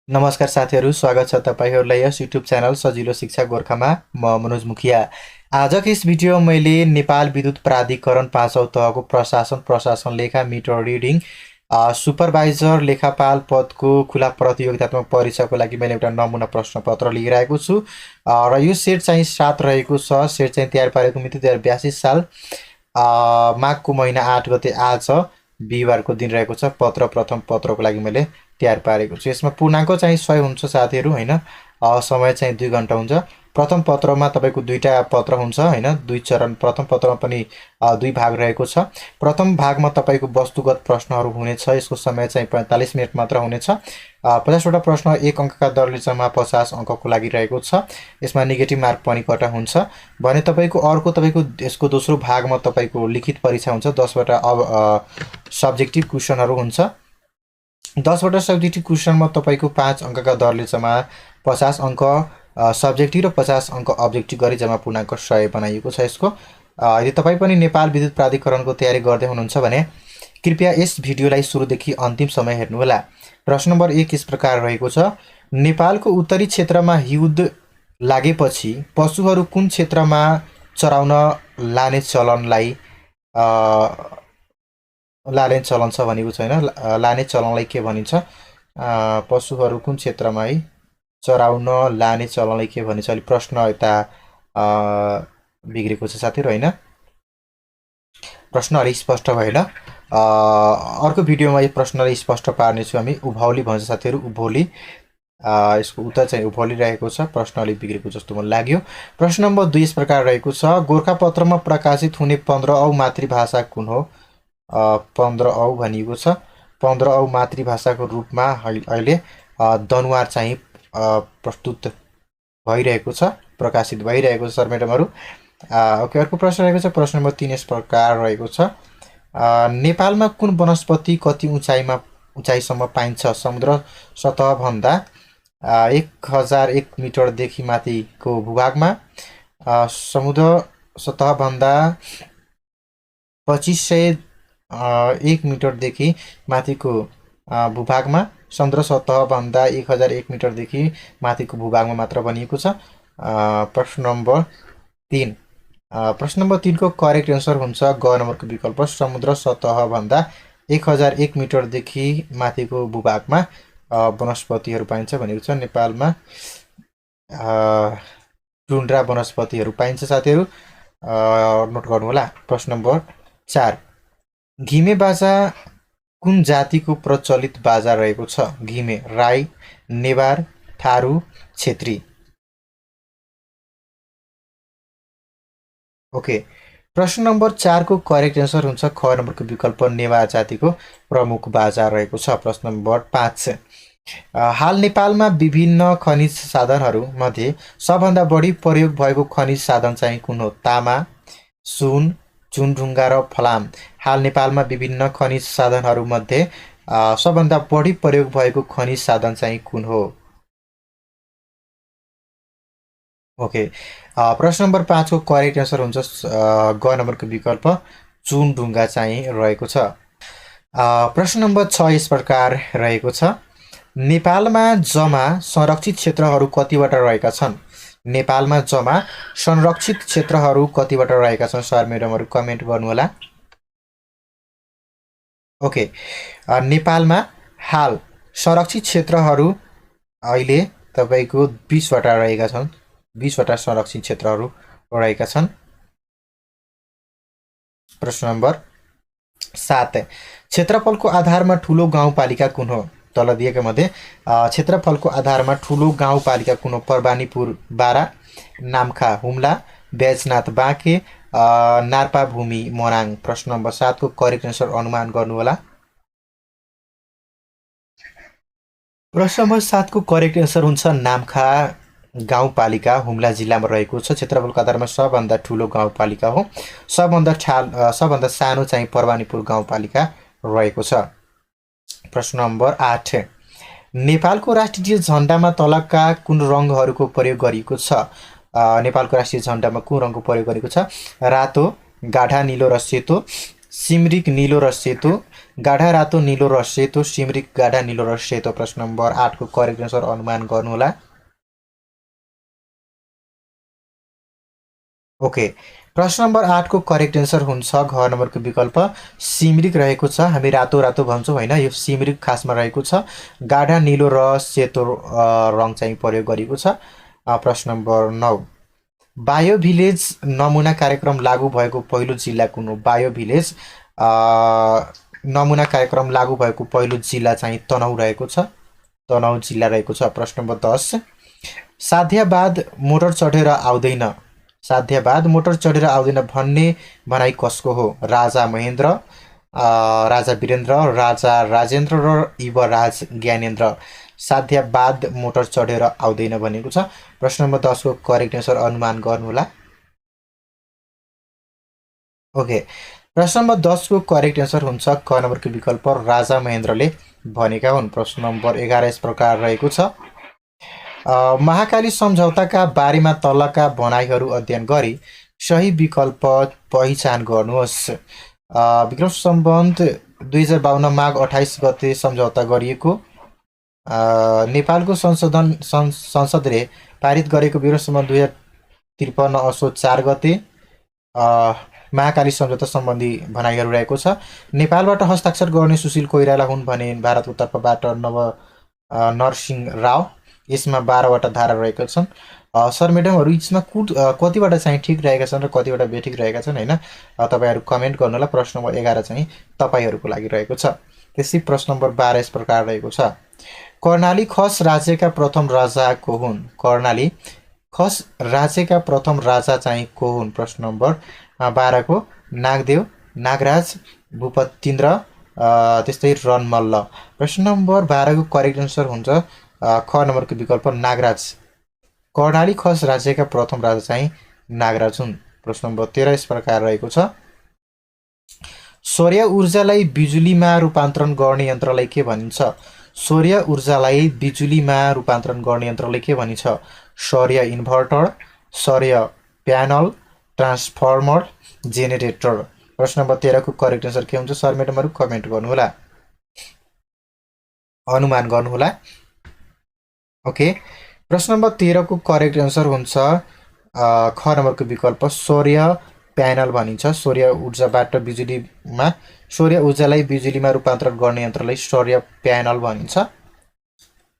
नमस्कार साथीहरू, स्वागत छ तपाईहरुलाई यस युट्युब च्यानल सजिलो शिक्षा गोर्खामा। म मनोज मुखिया। आजको यस भिडियो मैले नेपाल विद्युत प्राधिकरण 5औं तहको प्रशासन लेखा मिटर रिडिङ सुपरभाइजर लेखापाल पदको खुला प्रतियोगितात्मक परीक्षाको लागि मैले एउटा नमुना प्रश्नपत्र लिइरहेको छु र यो सेट चाहिँ 7 रहेको छ। सेट चाहिँ तयार पारेको मिति 2082 साल माघको महिना 8 गते आज बिहिबारको दिन रहेको छ। प्रथम पत्रको लागि मैले तयार पारेको छु। यसमा पूर्णाङ्क चाहिँ 100 हुन्छ साथीहरू हैन। समय चाहिँ 2 घण्टा हुन्छ। प्रथम पत्रमा तपाईको दुईटा पत्र हुन्छ हैन, दुई चरण। प्रथम पत्रमा पनि दुई भाग रहेको छ। प्रथम भागमा तपाईको वस्तुगत प्रश्नहरू हुनेछ। यसको समय चाहिँ 45 मिनेट मात्र हुनेछ। 50 वटा प्रश्न 1 अङ्कका दरले जम्मा 50 अङ्कको लागि रहेको छ। यसमा नेगेटिभ मार्क पनि कट हुन्छ। भने तपाईको यसको दोस्रो भागमा तपाईको लिखित परीक्षा हुन्छ। 10 वटा सब्जेक्टिभ क्वेशनहरू हुन्छ। 10 वटा सब्जेक्टिभ क्वेशनमा तपाईको 5 अङ्कका दरले जम्मा 50 अङ्क सब्जेक्टिभ र 50 अङ्क अब्जेक्टिभ गरी जम्मा पूर्णाङ्क 100 बनाइएको छ। यसको यदि तपाईँ पनि नेपाल विद्युत प्राधिकरणको तयारी गर्दै हुनुहुन्छ भने कृपया यस भिडियोलाई सुरुदेखि अन्तिमसम्म हेर्नुहोला। प्रश्न नम्बर 1 यस प्रकार रहेको छ। नेपालको उत्तरी क्षेत्रमा हिउँद लागेपछि पशुहरू कुन क्षेत्रमा चराउन लाने चलन छ भनेको छ हैन। लाने चलनलाई के भनिन्छ? पशुहरू कुन क्षेत्रमा है चराउन लाने चलनलाई के भनिन्छ? अलि प्रश्न यता बिग्रेको छ साथीहरु हैन। प्रश्न अलि स्पष्ट भएन। अर्को भिडियोमा यो प्रश्नलाई स्पष्ट पार्ने छु हामी। उभौली भन्छ साथीहरु, उभौली। यसको उत्तर चाहिँ उभौली रहेको छ। प्रश्न अलि बिग्रेको जस्तो मलाई लाग्यो। प्रश्न नम्बर 2 यस प्रकार रहेको छ। गोरखापत्रमा प्रकाशित हुने 15औं मातृभाषा कुन हो? 15औं भनिएको छ। 15औं मातृभाषाको रूपमा अहिले दनुवार चाहिँ प्रस्तुत भइरहेको छ, प्रकाशित भइरहेको छ सर म्याडमहरु। ओके, अर्को प्रश्न रहेको छ। प्रश्न नम्बर 3 यस प्रकार रहेको छ। नेपालमा कुन वनस्पति कति उचाइसम्म पाइन्छ? समुद्र सतह भन्दा 1001 मिटरदेखि माथिको भूभागमा, समुद्र सतह भन्दा 2501 मिटरदेखि माथिको भूभागमा, समुद्र सतह भन्दा 1001 मिटरदेखि माथिको भूभागमा मात्र बनिएको छ। प्रश्न नम्बर 3। प्रश्न नम्बर 3 को करेक्ट एन्सर हुन्छ ग नम्बरको विकल्प। समुद्र सतह भन्दा 1001 मिटरदेखि माथिको भूभागमा वनस्पतिहरू पाइन्छ भनेको छ। नेपालमा टुन्ड्रा वनस्पतिहरू पाइन्छ साथीहरू, नोट गर्नु होला। प्रश्न नम्बर 4। घिमे बाजा कुन जातिको प्रचलित बाजा रहेको छ? घिमे राई, नेवार, थारू, क्षेत्री। ओके, प्रश्न नम्बर 4 को करेक्ट एन्सर हुन्छ ख नम्बरको विकल्प, नेवार जातिको प्रमुख बाजा रहेको छ। प्रश्न नम्बर 5। हाल नेपालमा विभिन्न खनिज साधनहरू मध्ये सबभन्दा बढी प्रयोग भएको खनिज साधन चाहिँ कुन हो? तामा, सुन, चुनढुङ्गा र फलाम। हाल नेपालमा विभिन्न खनिज साधनहरू मध्ये सबभन्दा बढी प्रयोग भएको खनिज साधन चाहिँ कुन हो? ओके, प्रश्न नम्बर 5 को करेक्ट एन्सर हुन्छ ग नम्बरको विकल्प, चुनढुङ्गा चाहिँ रहेको छ। प्रश्न नम्बर 6 यस प्रकार रहेको छ। नेपालमा जम्मा संरक्षित क्षेत्रहरू कतिवटा रहेका छन्? नेपालमा जम्मा संरक्षित क्षेत्रहरू कतिवटा रहेका छन्? सर म्याडमहरु कमेन्ट गर्नु होला। ओके, नेपालमा हाल संरक्षित क्षेत्रहरू अहिले तपाईको 20 वटा रहेका छन्। 20 वटा संरक्षित क्षेत्रहरू रहेका छन्। प्रश्न नम्बर 7। क्षेत्रफलको आधारमा ठूलो गाउँपालिका कुन हो? तल दिएका मध्ये क्षेत्रफलको आधारमा ठूलो गाउँपालिका कुन हो? परवानीपुर 12, नाम्खा हुम्ला, बैजनाथ बाँके, नार्पा भूमि मोराङ। प्रश्न नम्बर 7 को करेक्ट एन्सर अनुमान गर्नु होला। प्रश्न नम्बर 7 को करेक्ट एन्सर हुन्छ नाम्खा गाउँपालिका, हुम्ला जिल्लामा रहेको छ। क्षेत्रफलको आधारमा सबभन्दा ठूलो गाउँपालिका हो। सबभन्दा सानो चाहिँ परवानीपुर गाउँपालिका रहेको छ। प्रश्न नम्बर 8। नेपालको राष्ट्रिय झण्डामा तलका कुन रङहरूको प्रयोग गरिएको छ? नेपालको राष्ट्रिय झण्डामा कुन रङको प्रयोग गरेको छ? रातो, गाढा नीलो र सेतो, सिमरिक नीलो र सेतो, गाढा रातो नीलो र सेतो, सिमरिक गाढा नीलो र सेतो। प्रश्न नम्बर 8 को करेक्ट आन्सर अनुमान गर्नुहोला। ओके, प्रश्न नम्बर 8 को करेक्ट आन्सर हुन्छ घ नम्बरको विकल्प सिमरिक रहेको छ। हामी रातो रातो भन्छौँ होइन, यो सिमरिक खासमा रहेको छ। गाढा नीलो र सेतो रङ चाहिँ प्रयोग गरिएको छ। प्रश्न नम्बर 9, बायो भिलेज नमुना कार्यक्रम लागू भएको पहिलो जिल्ला कुन हो? बायो भिलेज नमुना कार्यक्रम लागू भएको पहिलो जिल्ला चाहिँ तनहुँ रहेको छ। तनहुँ जिल्ला रहेको छ। प्रश्न नम्बर 10, साध्यवाद मोटर चढेर आउँदैन, साध्यवाद मोटर चढेर आउँदैन भन्ने भनाइ कसको हो? राजा महेन्द्र, राजा वीरेन्द्र, राजा राजेन्द्र र युवराज ज्ञानेन्द्र। साध्यवाद मोटर चढेर आउँदैन भनेको छ। प्रश्न नम्बर 10 को करेक्ट आन्सर अनुमान गर्नुहोला। ओके, प्रश्न नम्बर 10 को करेक्ट आन्सर हुन्छ क नम्बरको विकल्प राजा महेन्द्रले भनेका हुन्। प्रश्न नम्बर 11 यस प्रकार रहेको छ, महाकाली सम्झौताका बारेमा तलका भनाइहरू अध्ययन गरी सही विकल्प पहिचान गर्नुहोस्। विक्रम सम्बन्ध 2052 माघ 28 गते सम्झौता गरिएको, नेपालको संसदले पारित गरेको विक्रम सम्बन्ध 2053 असोज 4 गते महाकाली सम्झौता सम्बन्धी भनाइहरू रहेको छ। नेपालबाट हस्ताक्षर गर्ने सुशील कोइराला हुन् भने भारतको तर्फबाट नरसिंह राव। यसमा 12 वटा धारा रहेका छन्। सर म्याडमहरू यसमा कतिवटा चाहिँ ठिक रहेका छन् र कतिवटा बेठिक रहेका छन् होइन, तपाईँहरू कमेन्ट गर्नुहोला। प्रश्न नम्बर 11 चाहिँ तपाईँहरूको लागि रहेको छ। त्यसै प्रश्न नम्बर 12 यस प्रकार रहेको छ, कर्णाली खस राज्यका प्रथम राजा को हुन्? कर्णाली खस राज्यका प्रथम राजा चाहिँ को हुन्? प्रश्न नम्बर 12 को नागदेव, नागराज, भूपतिन्द्र, त्यस्तै रणमल्ल। प्रश्न नम्बर 12 को करेक्ट आन्सर हुन्छ ख नम्बरको विकल्प नागराज। कर्णाली खस राज्यका प्रथम राजा चाहिँ नागराज हुन्। प्रश्न नम्बर 13 यस प्रकार रहेको छ, सौर्य ऊर्जालाई बिजुलीमा रूपान्तरण गर्ने यन्त्रलाई के भनिन्छ? सौर्य ऊर्जालाई बिजुलीमा रूपान्तरण गर्ने यन्त्रलाई के भनिन्छ? सौर्य इन्भर्टर, सौर्य प्यानल, ट्रान्सफर्मर, जेनेरेटर। प्रश्न नम्बर 13 को करेक्ट आन्सर के हुन्छ? सर म्याडमहरू कमेन्ट गर्नुहोला, अनुमान गर्नुहोला। ओके, प्रश्न नम्बर 13 को करेक्ट आन्सर हुन्छ ख नम्बरको विकल्प सौर्य प्यानल भनिन्छ। सौर्य ऊर्जाबाट बिजुलीमा, सौर्य ऊर्जालाई बिजुलीमा रूपान्तरण गर्ने यन्त्रलाई सौर्य प्यानल भनिन्छ।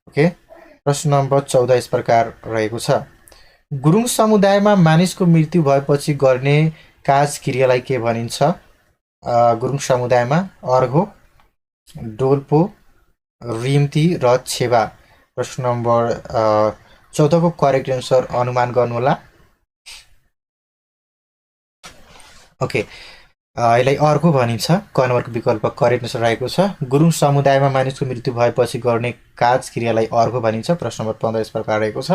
ओके, प्रश्न नम्बर 14 यस प्रकार रहेको छ, गुरुङ समुदायमा मानिसको मृत्यु भएपछि गर्ने काज क्रियालाई के भनिन्छ? गुरुङ समुदायमा अर्घो, डोल्पो, रिम्ती र छेवा। प्रश्न नम्बर 14 को करेक्ट आन्सर अनुमान गर्नुहोला। ओके, यसलाई अर्को भनिन्छ। क नम्बरको विकल्प करेक्ट आन्सर रहेको छ, गुरुङ समुदायमा मानिसको मृत्यु भएपछि गर्ने काज क्रियालाई अर्को भनिन्छ। प्रश्न नम्बर 15 यस प्रकार रहेको छ,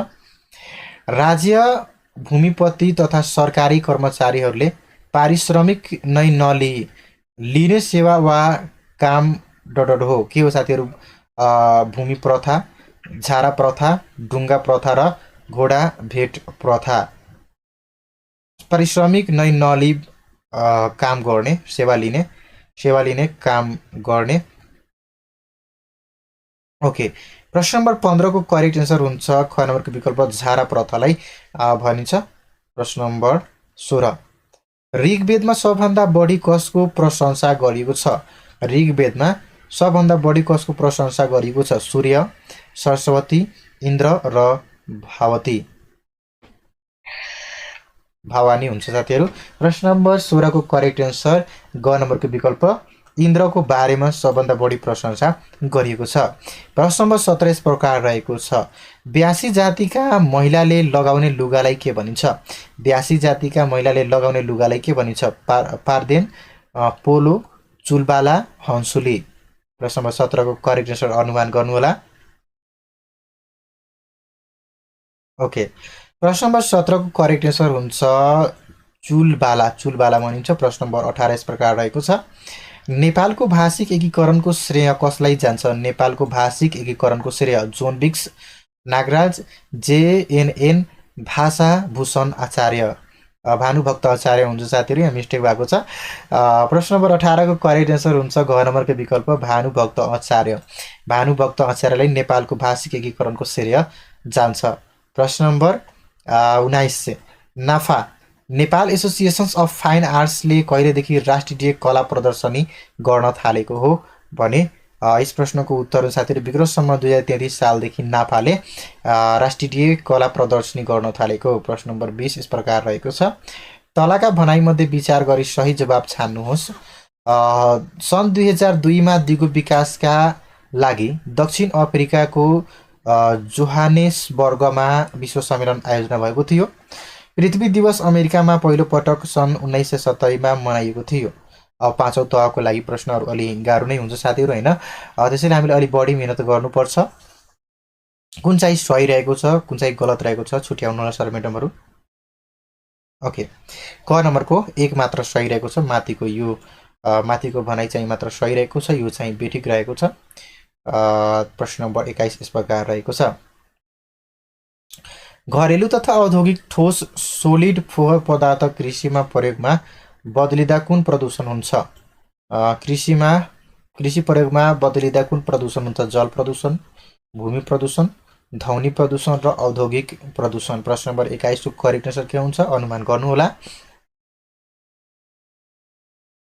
राज्य भूमिपति तथा सरकारी कर्मचारीहरूले पारिश्रमिक नै नलिई लिने सेवा वा काम डडड हो? के हो साथीहरू? भूमि प्रथा, झारा प्रथा, ढुङ्गा प्रथा र घोडा भेट प्रथा। पारिश्रमिक नै नलिई काम गर्ने, सेवा लिने काम गर्ने। ओके, प्रश्न नम्बर 15 को करेक्ट आन्सर हुन्छ ख नम्बरको विकल्प झारा प्रथालाई भनिन्छ। प्रश्न नम्बर 16, ऋग्वेदमा सबभन्दा बढी कसको प्रशंसा गरिएको छ? ऋग्वेदमा सबभन्दा बढी कसको प्रशंसा गरिएको छ? सूर्य, सरस्वती, इन्द्र र भवानी हुन्छ साथीहरू। प्रश्न नम्बर 16 को करेक्ट आन्सर ग नम्बरको विकल्प इन्द्रको बारेमा सबभन्दा बढी प्रशंसा गरिएको छ। प्रश्न नम्बर 17 यस प्रकार रहेको छ, ब्यासी जातिका महिलाले लगाउने लुगालाई के भनिन्छ? ब्यासी जातिका महिलाले लगाउने लुगालाई के भनिन्छ? पार्देन, पोलो, चुलबाला, हन्सुली। प्रश्न नम्बर 17 को करेक्ट आन्सर अनुमान गर्नुहोला। ओके, प्रश्न नम्बर 17 को करेक्ट आन्सर हुन्छ चुलबाला भनिन्छ। प्रश्न नम्बर 18 यस प्रकार रहेको छ, नेपालको भाषिक एकीकरणको श्रेय कसलाई जान्छ? नेपालको भाषिक एकीकरणको श्रेय जोन विक्स, नागराज, JNN भाषा भूषण आचार्य। भानुभक्त आचार्य हुन्छ साथीहरू, यहाँ मिस्टेक भएको छ। प्रश्न नम्बर 18 को करेक्ट एन्सर हुन्छ ग नम्बरको विकल्प भानुभक्त आचार्य। भानुभक्त आचार्यलाई नेपालको भाषिक एकीकरणको श्रेय जान्छ। प्रश्न नम्बर 19 नाफा नेपाल एसोसिएसन्स अफ फाइन आर्ट्सले कहिलेदेखि राष्ट्रिय कला प्रदर्शनी गर्न थालेको हो भने यस प्रश्नको उत्तर साथीहरू विक्रमसम्म 2033 सालदेखि नाफाले राष्ट्रिय कला प्रदर्शनी गर्न थालेको। प्रश्न नम्बर 20 यस प्रकार रहेको छ तलका भनाइमध्ये विचार गरी सही जवाब छान्नुहोस्। सन् 2002 मा दिगो विकासका लागि दक्षिण अफ्रिकाको जोहानेसबर्गमा विश्व सम्मेलन आयोजना भएको थियो। पृथ्वी दिवस अमेरिकामा पहिलो पटक सन् 1970 मा मनाइएको थियो। अब पाँचौं तहको लागि प्रश्नहरू अलि गाह्रो नै हुन्छ साथीहरू हैन, त्यसैले हामीले अलि बढी मेहनत गर्नुपर्छ। कुन चाहिँ सही रहेको छ कुन चाहिँ गलत रहेको छ छुट्याउनु होला सर म्याडमहरू। ओके क नम्बरको एक मात्र सही रहेको छ, माथिको यो माथिको भनाइ चाहिँ मात्र सही रहेको छ, यो चाहिँ बेठिक रहेको छ। प्रश्न नम्बर 21 यस प्रकार रहेको छ घरेलु तथा औद्योगिक ठोस सोलिड फोहोर पदार्थ कृषिमा प्रयोगमा बदलिँदा कुन प्रदूषण हुन्छ। कृषि प्रयोगमा बदलिँदा कुन प्रदूषण हुन्छ। जल प्रदूषण, भूमि प्रदूषण, ध्वनि प्रदूषण र औद्योगिक प्रदूषण। प्रश्न नम्बर 21 को करेक्ट आन्सर के हुन्छ अनुमान गर्नुहोला।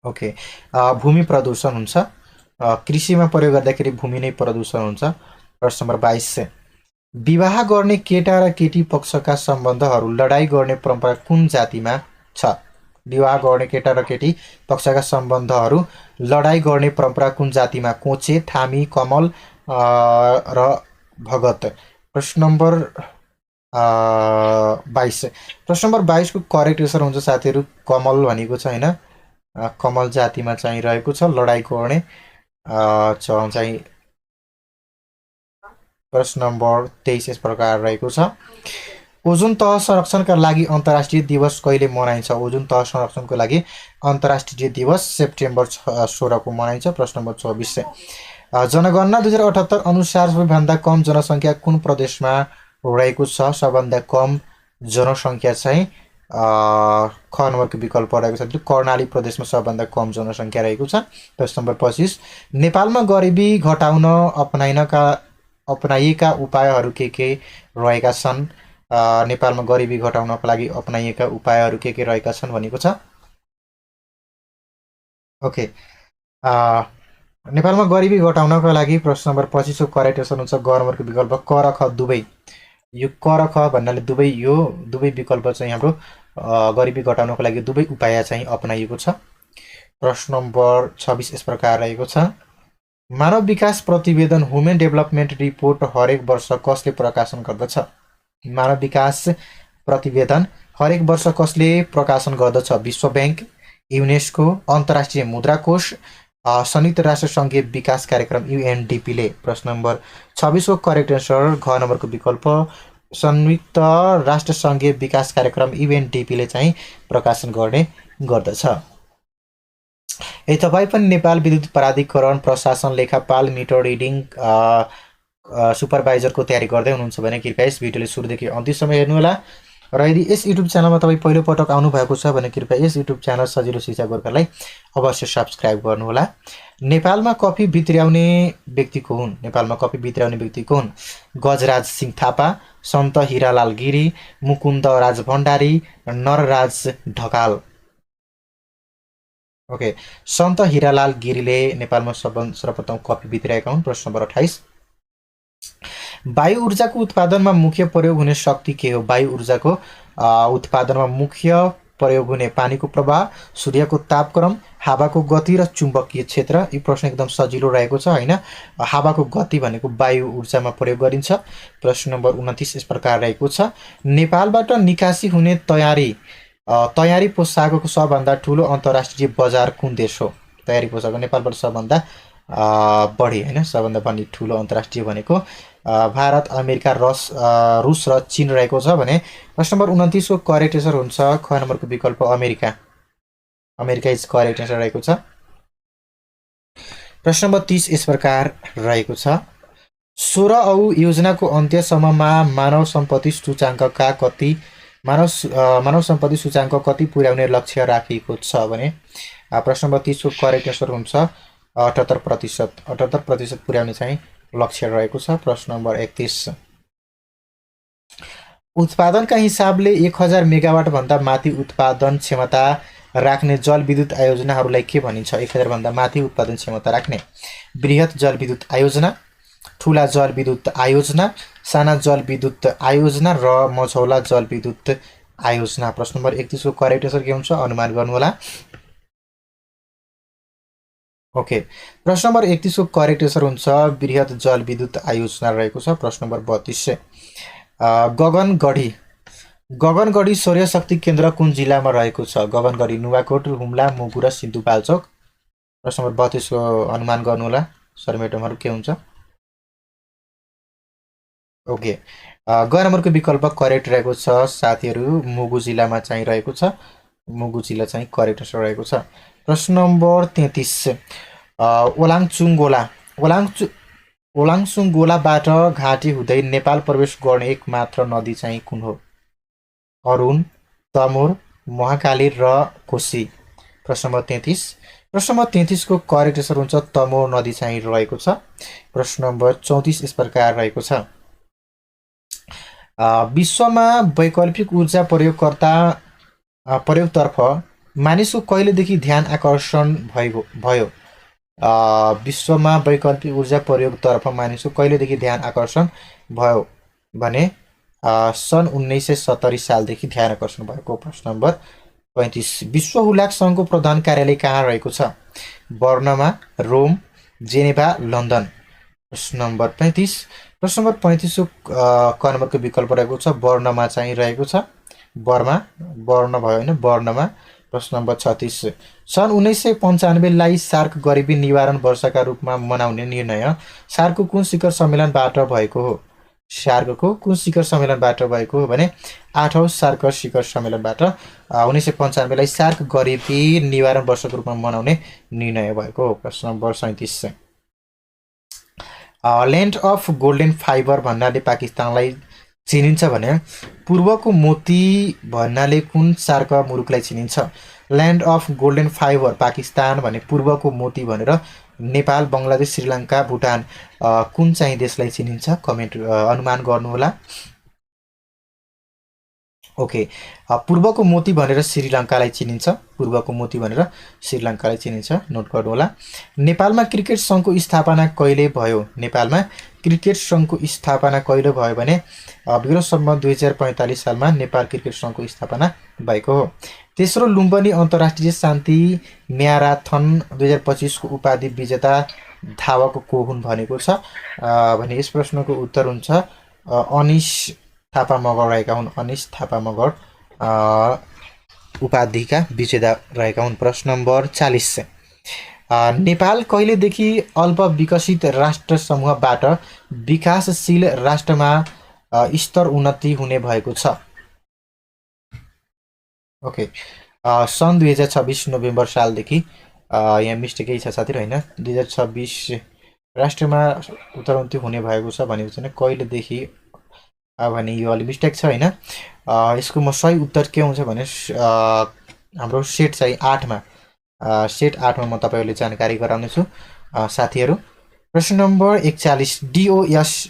ओके भूमि प्रदूषण हुन्छ, कृषिमा प्रयोग गर्दाखेरि भूमि नै प्रदूषण हुन्छ। प्रश्न नम्बर 22 विवाह गर्ने केटा र केटी पक्षका सम्बन्धहरू लडाई गर्ने परम्परा कुन जातिमा छ। विवाह गर्ने केटा र केटी पक्षका सम्बन्धहरू लडाई गर्ने परम्परा कुन जातिमा। कोचे, थामी, कमल र भगत। प्रश्न नम्बर 22 प्रश्न नम्बर 22 को करेक्ट आन्सर हुन्छ साथीहरू कमल भनेको छ हैन, कमल जातिमा चाहिँ रहेको छ लडाई गर्ने चाहिँ। प्रश्न नम्बर 23 यस प्रकार रहेको छ ओजोन तह संरक्षणका लागि अन्तर्राष्ट्रिय दिवस कहिले मनाइन्छ। ओजोन तह संरक्षणको लागि अन्तर्राष्ट्रिय दिवस सेप्टेम्बर 16 को मनाइन्छ। प्रश्न नम्बर 24 जनगणना 2078 अनुसार सबैभन्दा कम जनसङ्ख्या कुन प्रदेशमा रहेको छ। सबभन्दा कम जनसङ्ख्या चाहिँ ख नम्बरको विकल्प रहेको छ कर्णाली प्रदेशमा सबभन्दा कम जनसङ्ख्या रहेको छ। प्रश्न नम्बर 25 नेपालमा गरिबी घटाउन अपनाइएका उपायहरू के रहेका छन्। नेपालमा गरिबी घटाउनको लागि अपनाइएका उपायहरू के रहेका छन् भनेको छ। ओके नेपालमा गरिबी घटाउनको लागि प्रश्न नम्बर 25 को करेक्ट आन्सर हुन्छ ग नम्बरको विकल्प क र ख दुवै। यो क र ख भन्नाले दुवै यो दुवै विकल्प चाहिँ हाम्रो गरिबी घटाउनको लागि दुवै उपाय चाहिँ अपनाइएको छ। प्रश्न नम्बर 26 यस प्रकार रहेको छ मानव विकास प्रतिवेदन ह्युमन डेभलपमेन्ट रिपोर्ट हरेक वर्ष कसले प्रकाशन गर्दछ। मानव विकास प्रतिवेदन हरेक वर्ष कसले प्रकाशन गर्दछ। विश्व बैंक, युनेस्को, अन्तर्राष्ट्रिय मुद्रा कोष, संयुक्त राष्ट्र सङ्घीय विकास कार्यक्रम UNDP ले। प्रश्न नम्बर 26 को करेक्ट आन्सर घ नम्बरको विकल्प संयुक्त राष्ट्र सङ्घीय विकास कार्यक्रम UNDP ले चाहिँ प्रकाशन गर्ने गर्दछ। तपाईँ पनि नेपाल विद्युत प्राधिकरण प्रशासन लेखापाल मिटर रिडिङ सुपरभाइजरको तयारी गर्दै हुनुहुन्छ भने कृपया यस भिडियोले सुरुदेखि अन्तिमसम्म हेर्नुहोला। र यदि यस युट्युब च्यानलमा तपाईँ पहिलो पटक आउनु भएको छ भने कृपया यस युट्युब च्यानल सजिलो शिक्षा गोर्खालाई अवश्य सब्स्क्राइब गर्नुहोला। नेपालमा कफी भित्र्याउने व्यक्ति को हुन्। नेपालमा कफी भित्र्याउने व्यक्ति को हुन्। गजराज सिंह थापा, सन्त हिरालाल गिरी, मुकुन्द राज भण्डारी, नरराज ढकाल। ओके सन्त हिरालाल गिरीले नेपालमा सर्वप्रथम कफी भित्र्याएका हुन्। प्रश्न नम्बर 28 वायु ऊर्जाको उत्पादनमा मुख्य प्रयोग हुने शक्ति के हो। वायु ऊर्जाको उत्पादनमा मुख्य प्रयोग हुने पानीको प्रवाह, सूर्यको तापक्रम, हावाको गति र चुम्बकीय क्षेत्र। यो प्रश्न एकदम सजिलो रहेको छ हैन। हावाको गति भनेको वायु ऊर्जामा प्रयोग गरिन्छ। प्रश्न नम्बर 29 यस प्रकार रहेको छ नेपालबाट निकासी हुने तयारी पोसाकको सबभन्दा ठुलो अन्तर्राष्ट्रिय बजार कुन देश हो। तयारी पोसाक नेपालबाट सबभन्दा बढी हैन, सबभन्दा बढी ठुलो अन्तर्राष्ट्रिय भनेको भारत, अमेरिका, रुस र चीन रहेको छ भने प्रश्न नम्बर 29 को करेक्ट आन्सर हुन्छ ख नम्बरको विकल्प America. America is correct answer रहेको छ। प्रश्न नम्बर 30 यस प्रकार रहेको छ 16 औं योजनाको अन्त्यसम्ममा मानव सम्पत्ति सूचाङ्कका कति मानव सम्पत्ति सूचाङ्क कति पुर्याउने लक्ष्य राखिएको छ भने प्रश्न नम्बर 30 को करेक्ट आन्सर हुन्छ 78%। 78% पुर्याउने चाहिँ लक्ष्य रहेको छ। प्रश्न नम्बर 31 उत्पादनका हिसाबले 1000 मेगावाट भन्दा माथि उत्पादन क्षमता राख्ने जलविद्युत आयोजनाहरूलाई के भनिन्छ? 1000 भन्दा माथि उत्पादन क्षमता राख्ने बृहत जलविद्युत आयोजना, ठुला जलविद्युत आयोजना, साना जलविद्युत आयोजना र मझौला जलविद्युत आयोजना। प्रश्न नम्बर 31 को करेक्ट आन्सर के हुन्छ? अनुमान गर्नुहोला। ओके, प्रश्न नम्बर 31 को करेक्ट आन्सर हुन्छ बृहत जलविद्युत आयोजना रहेको छ। प्रश्न नम्बर 32 गगनगढी सौर्य शक्ति केन्द्र कुन जिल्लामा रहेको छ? गगनगढी नुवाकोट, हुम्ला, मुगु र सिन्धुपाल्चोक। प्रश्न नम्बर 32 को अनुमान गर्नुहोला सर मेडमहरु के हुन्छ? ओके, ग नम्बरको विकल्प करेक्ट रहेको छ साथीहरु, मुगु जिल्लामा चाहिँ रहेको छ। मुगु जिल्ला चाहिँ करेक्ट आन्सर रहेको छ। प्रश्न नम्बर 33 ओलाङचुङगोलाबाट घाटी हुँदै नेपाल प्रवेश गर्ने एक मात्र नदी चाहिँ कुन हो? अरुण, तमोर, महाकाली र कोशी। प्रश्न नम्बर 33 प्रश्न नम्बर 33 को करेक्ट आन्सर हुन्छ तमोर नदी चाहिँ रहेको छ। प्रश्न नम्बर 34 यस प्रकार रहेको छ विश्वमा वैकल्पिक ऊर्जा प्रयोगतर्फ मानिसको कहिलेदेखि ध्यान आकर्षण भयो? विश्वमा वैकल्पिक ऊर्जा प्रयोगतर्फ मानिसको कहिलेदेखि ध्यान आकर्षण भयो भने सन् 1970 सालदेखि ध्यान आकर्षण भएको। प्रश्न नम्बर 35 विश्व हुलाक सङ्घको प्रधान कार्यालय कहाँ रहेको छ? बर्नमा, रोम, जेनेभा, लन्डन। प्रश्न नम्बर 35 प्रश्न नम्बर 35 क नम्बरको विकल्प रहेको छ बर्नमा चाहिँ रहेको छ। बर्ण भयो हैन, बर्नमा। प्रश्न नम्बर 36 सन् 1995 लाई सार्क गरिबी निवारण वर्षका रूपमा मनाउने निर्णय सार्कको कुन शिखर सम्मेलनबाट भएको हो? सार्कको कुन शिखर सम्मेलनबाट भएको हो भने 8औं सार्क शिखर सम्मेलनबाट 1995 लाई सार्क गरिबी निवारण वर्षको रूपमा मनाउने निर्णय भएको हो। प्रश्न number 37 land of golden fibre भन्नाले पाकिस्तानलाई चिनिन्छ भने पूर्वको मोती भन्नाले कुन सार्क मुलुकलाई चिनिन्छ? Land of golden fibre Pakistan भने पूर्वको मोती भनेर नेपाल, बङ्गलादेश, श्रीलङ्का, भुटान कुन चाहिँ देशलाई चिनिन्छ? कमेन्ट अनुमान गर्नुहोला। ओके, पूर्वको मोती भनेर श्रीलङ्कालाई चिनिन्छ। पूर्वको मोती भनेर श्रीलङ्कालाई चिनिन्छ, नोट गर्नुहोला। नेपालमा क्रिकेट सङ्घको स्थापना कहिले भयो? नेपालमा क्रिकेट सङ्घको स्थापना कहिले भयो भने विक्रमसम्म 2045 सालमा नेपाल क्रिकेट सङ्घको स्थापना भएको हो। तेस्रो लुम्बिनी अन्तर्राष्ट्रिय शान्ति म्याराथन 2025 को उपाधि विजेता धावक को हुन् भनेको छ भने यस प्रश्नको उत्तर हुन्छ अनिश थापा मगर रहेका हुन्। अनिश थापा मगर उपाधिका विजेता रहेका हुन्। प्रश्न नम्बर 40 नेपाल कहिलेदेखि अल्प विकसित राष्ट्र समूहबाट विकासशील राष्ट्रमा स्तर उन्नति हुने भएको छ? ओके, सन् 2026 नोभेम्बर सालदेखि यहाँ मिस्टेकै छ साथी हैन, 2026 राष्ट्रमा उत्तरोन्नति हुने भएको छ भनेको छैन कहिलेदेखि भने यो अलि मिस्टेक छ हैन। यसको म सही उत्तर के हुन्छ भने हाम्रो सेट चाहिँ 8 मा म तपाईहरुले जानकारी गराउने छु साथीहरु। प्रश्न number 41 DOS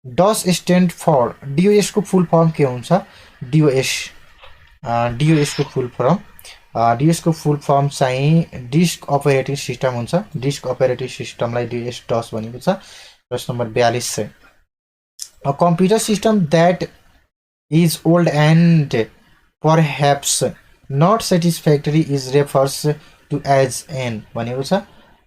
DOS stand for DOS को फुल फर्म के हुन्छ? DOS को फुल फर्म चाहिँ डिस्क अपरेटिङ सिस्टम हुन्छ। डिस्क अपरेटिङ सिस्टमलाई DOS भनेको छ। प्रश्न number 42 A computer system that is old and perhaps not satisfactory is refers to as an भनेको छ।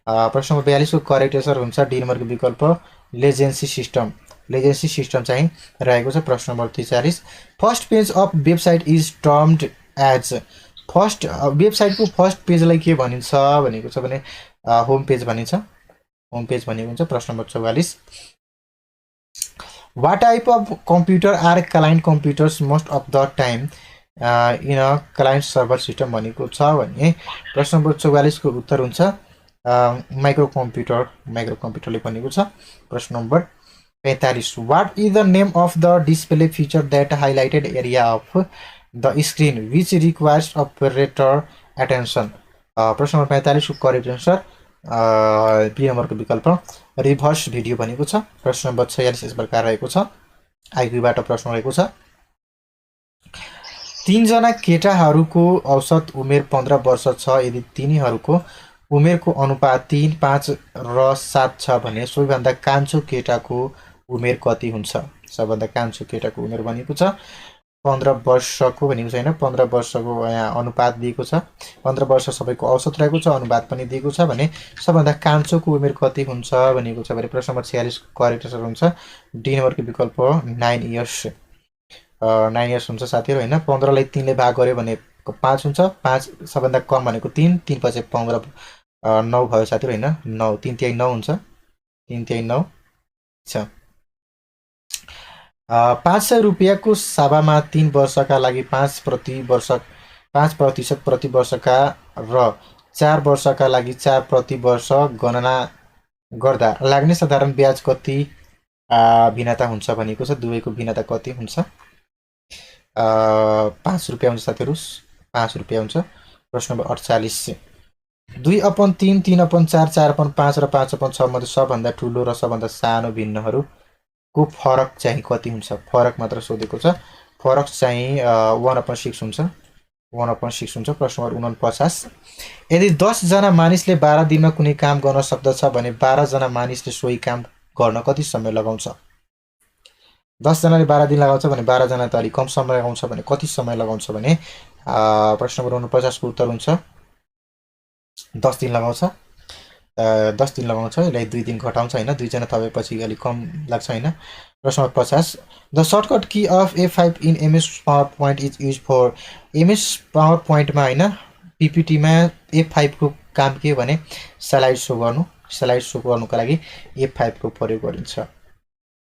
प्रश्न नम्बर 42 को करेक्ट आन्सर हुन्छ डी नम्बरको विकल्प लेजेन्सी सिस्टम। लेजेन्सी सिस्टम चाहिँ रहेको छ। प्रश्न नम्बर 43 first page of website is termed as first वेबसाइटको फर्स्ट पेजलाई के भनिन्छ भनेको छ भने होम पेज भनिन्छ। होम पेज भनेको हुन्छ। प्रश्न नम्बर 44 What type of computer are client computers most of the time in a client server system भनेको छ भने प्रश्न नम्बर 44 को उत्तर हुन्छ माइक्रो कम्प्युटरले भनेको छ। प्रश्न number 45 What is the name of the display feature that highlighted area of the screen which requires operator attention. प्रश्न नम्बर 45 को करेक्ट एन्सर बी नम्बरको विकल्प रिभर्स भिडियो भनेको छ। प्रश्न नम्बर 46 यस प्रकार रहेको छ। आइक्यूबाट प्रश्न रहेको छ 3 जना केटाहरूको औसत उमेर 15 वर्ष छ यदि तिनीहरूको उमेरको अनुपात 3, 5 र 7 छ भने सबैभन्दा कान्छो केटाको उमेर कति हुन्छ। सबभन्दा कान्छो केटाको उमेर भनेको छ 15 वर्षको भनेको छैन, 15 वर्षको यहाँ अनुपात दिएको छ। 15 वर्ष सबैको औसत रहेको छ, अनुपात पनि दिएको छ भने सबभन्दा कान्छोको उमेर कति हुन्छ भनेको छ भने प्रश्न नम्बर 46 करेक्ट आन्सर हुन्छ डी नम्बरको विकल्प 9 इयर्स। 9 इयर्स हुन्छ साथीहरू हैन। 15 लाई 3 ले भाग गर्यो भने 5 हुन्छ। 5 सबभन्दा कम भनेको 3, 3 पछि 15 9 भयो साथीहरू हैन। 9 3 तिहाई 9 हुन्छ। 3 तिहाई 9 छ। 500 रुपियाँको सभामा 3 वर्षका लागि 5% प्रति वर्षका र 4 वर्षका लागि 4 प्रति वर्ष गणना गर्दा लाग्ने साधारण ब्याज कति भिन्नता हुन्छ भनेको छ। दुवैको भिन्नता कति हुन्छ। 5 रुपियाँ हुन्छ साथीहरू, 5 रुपियाँ हुन्छ। प्रश्न नम्बर 48 2/3, 3/4, 4/5 र 5/6 मध्ये सबभन्दा ठुलो र सबभन्दा सानो भिन्नहरूको फरक चाहिँ कति हुन्छ। फरक मात्र सोधेको छ। फरक चाहिँ 1/6 हुन्छ। 1/6 हुन्छ। प्रश्न नम्बर 49 यदि 10 जना मानिसले 12 दिनमा कुनै काम गर्न सक्दछ भने 12 जना मानिसले सोही काम गर्न कति समय लगाउँछ। 10 जनाले 12 दिन लगाउँछ भने 12 जना त अलि कम समय लगाउँछ भने कति समय लगाउँछ भने प्रश्न नम्बर 49 को उत्तर हुन्छ 10 दिन लगाउँछ। 10 दिन लगाउँछ। यसलाई 2 दिन घटाउँछ हैन। 2 जना थपेपछि अलि कम लाग्छ हैन। प्रश्न number 50 the shortcut key of A5 in MS power point is use for. MS power पोइन्टमा हैन PPT मा A5 को काम के भने स्लाइड सो गर्नु। स्लाइड सो गर्नुको लागि A5 को प्रयोग गरिन्छ।